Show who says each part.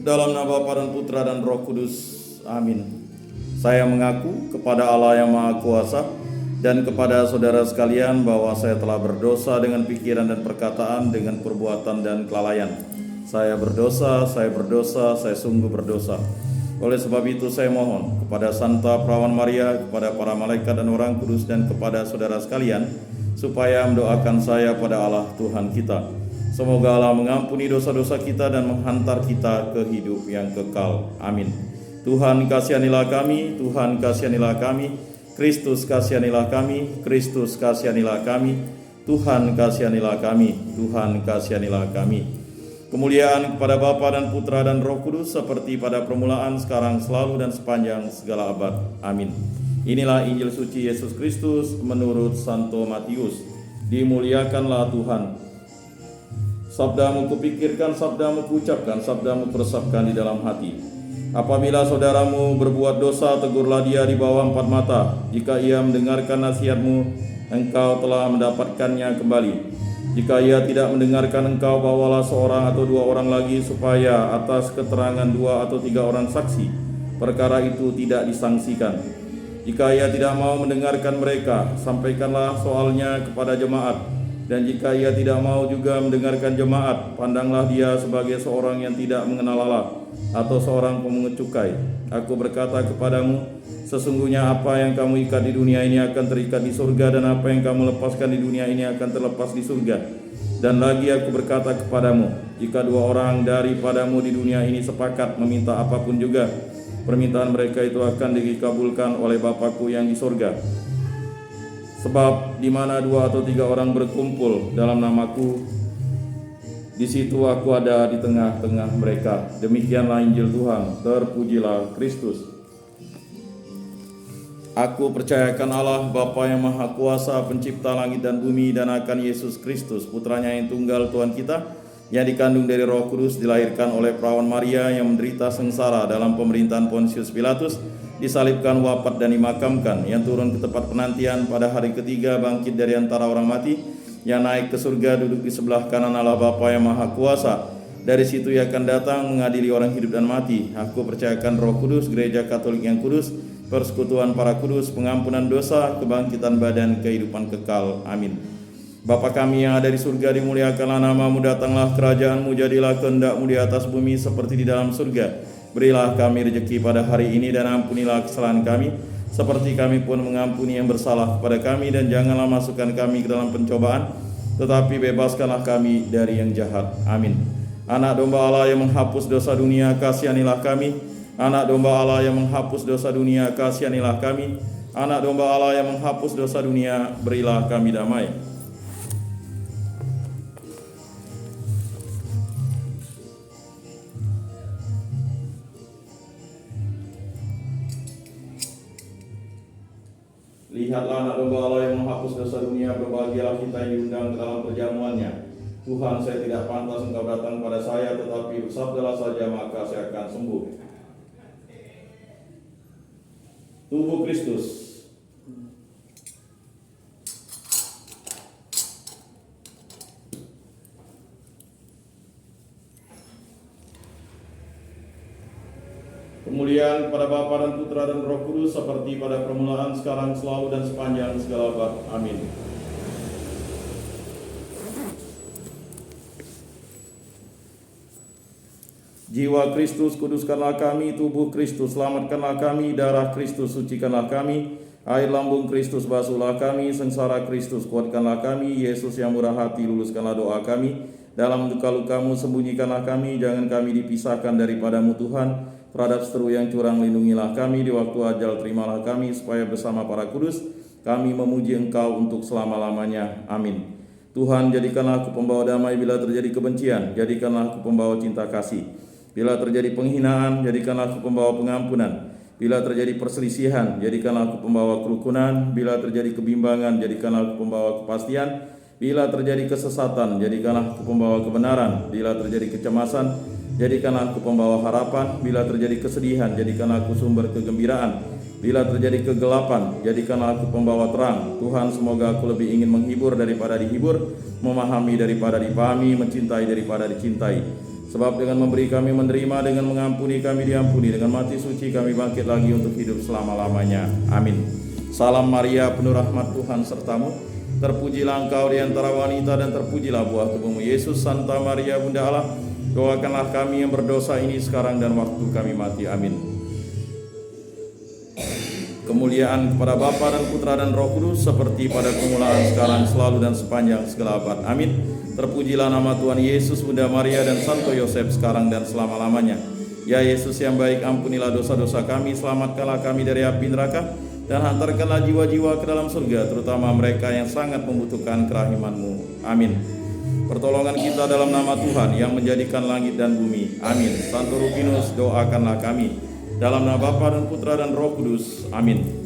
Speaker 1: Dalam nama Bapa dan Putra dan Roh Kudus. Amin. Saya mengaku kepada Allah yang Maha Kuasa dan kepada saudara sekalian bahwa saya telah berdosa dengan pikiran dan perkataan, dengan perbuatan dan kelalaian. Saya berdosa, saya sungguh berdosa. Oleh sebab itu saya mohon kepada Santa Perawan Maria, kepada para malaikat dan orang kudus, dan kepada saudara sekalian, supaya mendoakan saya pada Allah Tuhan kita. Semoga Allah mengampuni dosa-dosa kita dan menghantar kita ke hidup yang kekal. Amin. Tuhan kasihanilah kami, Tuhan kasihanilah kami, Kristus kasihanilah kami, Kristus kasihanilah kami, Tuhan kasihanilah kami, Tuhan kasihanilah kami. Kemuliaan kepada Bapa dan Putra dan Roh Kudus, seperti pada permulaan, sekarang, selalu, dan sepanjang segala abad. Amin. Inilah Injil suci Yesus Kristus menurut Santo Matius. Dimuliakanlah Tuhan. Sabdamu kupikirkan, sabdamu kuucapkan, sabdamu kuresapkan di dalam hati. Apabila saudaramu berbuat dosa, tegurlah dia di bawah 4 mata. Jika ia mendengarkan nasihatmu, engkau telah mendapatkannya kembali. Jika ia tidak mendengarkan engkau, bawalah seorang atau 2 orang lagi, supaya atas keterangan 2 atau 3 orang saksi, perkara itu tidak disangsikan. Jika ia tidak mau mendengarkan mereka, sampaikanlah soalnya kepada jemaat. Dan jika ia tidak mau juga mendengarkan jemaat, pandanglah dia sebagai seorang yang tidak mengenal Allah, atau seorang pemungut cukai. Aku berkata kepadamu, sesungguhnya apa yang kamu ikat di dunia ini akan terikat di surga, dan apa yang kamu lepaskan di dunia ini akan terlepas di surga. Dan lagi aku berkata kepadamu, jika 2 orang daripadamu di dunia ini sepakat meminta apapun juga, permintaan mereka itu akan dikabulkan oleh Bapa-Ku yang di surga. Sebab di mana 2 atau 3 orang berkumpul dalam namaku, di situ aku ada di tengah-tengah mereka. Demikianlah Injil Tuhan. Terpujilah Kristus. Aku percayakan Allah, Bapa yang Maha Kuasa, pencipta langit dan bumi, dan akan Yesus Kristus, putranya yang tunggal Tuhan kita, yang dikandung dari Roh Kudus, dilahirkan oleh Perawan Maria, yang menderita sengsara dalam pemerintahan Pontius Pilatus, disalibkan, wafat, dan dimakamkan, yang turun ke tempat penantian, pada hari ketiga bangkit dari antara orang mati, yang naik ke surga, duduk di sebelah kanan Allah Bapa yang Maha Kuasa. Dari situ ia akan datang mengadili orang hidup dan mati. Aku percayakan Roh Kudus, Gereja Katolik yang kudus, persekutuan para kudus, pengampunan dosa, kebangkitan badan, kehidupan kekal. Amin. Bapa kami yang ada di surga, dimuliakanlah namamu, datanglah kerajaanmu, jadilah kehendakmu di atas bumi seperti di dalam surga. Berilah kami rezeki pada hari ini, dan ampunilah kesalahan kami, seperti kami pun mengampuni yang bersalah kepada kami. Dan janganlah masukkan kami ke dalam pencobaan, tetapi bebaskanlah kami dari yang jahat. Amin. Anak domba Allah yang menghapus dosa dunia, kasihanilah kami. Anak domba Allah yang menghapus dosa dunia, kasihanilah kami. Anak domba Allah yang menghapus dosa dunia, berilah kami damai. Lihatlah anak domba Allah yang menghapus dosa dunia, berbahagialah kita yang diundang ke dalam perjamuannya. Tuhan, saya tidak pantas engkau datang pada saya, tetapi bersabdalah saja maka saya akan sembuh. Tubuh Kristus. Kemuliaan kepada Bapa dan Putra dan Roh Kudus, seperti pada permulaan, sekarang, selalu, dan sepanjang segala abad. Amin. Jiwa Kristus, kuduskanlah kami. Tubuh Kristus, selamatkanlah kami. Darah Kristus, sucikanlah kami. Air lambung Kristus, basuhlah kami. Sengsara Kristus, kuatkanlah kami. Yesus yang murah hati, luluskanlah doa kami. Dalam luka-lukamu, sembunyikanlah kami. Jangan kami dipisahkan daripadamu, Tuhan. Terhadap seteru yang curang, lindungilah kami. Di waktu ajal, terimalah kami, supaya bersama para kudus kami memuji Engkau untuk selama-lamanya. Amin. Tuhan, jadikanlah aku pembawa damai bila terjadi kebencian. Jadikanlah aku pembawa cinta kasih. Bila terjadi penghinaan, jadikanlah aku pembawa pengampunan. Bila terjadi perselisihan, jadikanlah aku pembawa kerukunan. Bila terjadi kebimbangan, jadikanlah aku pembawa kepastian. Bila terjadi kesesatan, jadikanlah aku pembawa kebenaran. Bila terjadi kecemasan, jadikanlah aku pembawa harapan. Bila terjadi kesedihan, jadikanlah aku sumber kegembiraan. Bila terjadi kegelapan, jadikanlah aku pembawa terang. Tuhan, semoga aku lebih ingin menghibur daripada dihibur, memahami daripada dipahami, mencintai daripada dicintai. Sebab dengan memberi kami menerima, dengan mengampuni kami diampuni, dengan mati suci kami bangkit lagi untuk hidup selama-lamanya. Amin. Salam Maria, penuh rahmat Tuhan sertamu. Terpujilah engkau di antara wanita dan terpujilah buah tubuhmu Yesus. Santa Maria Bunda Allah, doakanlah kami yang berdosa ini sekarang dan waktu kami mati. Amin. Kemuliaan kepada Bapa dan Putra dan Roh Kudus, seperti pada permulaan, sekarang, selalu, dan sepanjang segala abad. Amin. Terpujilah nama Tuhan Yesus, Bunda Maria, dan Santo Yosef, sekarang dan selama-lamanya. Ya Yesus yang baik, ampunilah dosa-dosa kami, selamatkanlah kami dari api neraka, dan hantarkanlah jiwa-jiwa ke dalam surga, terutama mereka yang sangat membutuhkan kerahiman-Mu. Amin. Pertolongan kita dalam nama Tuhan yang menjadikan langit dan bumi. Amin. Santo Rufus, doakanlah kami. Dalam nama Bapa dan Putra dan Roh Kudus. Amin.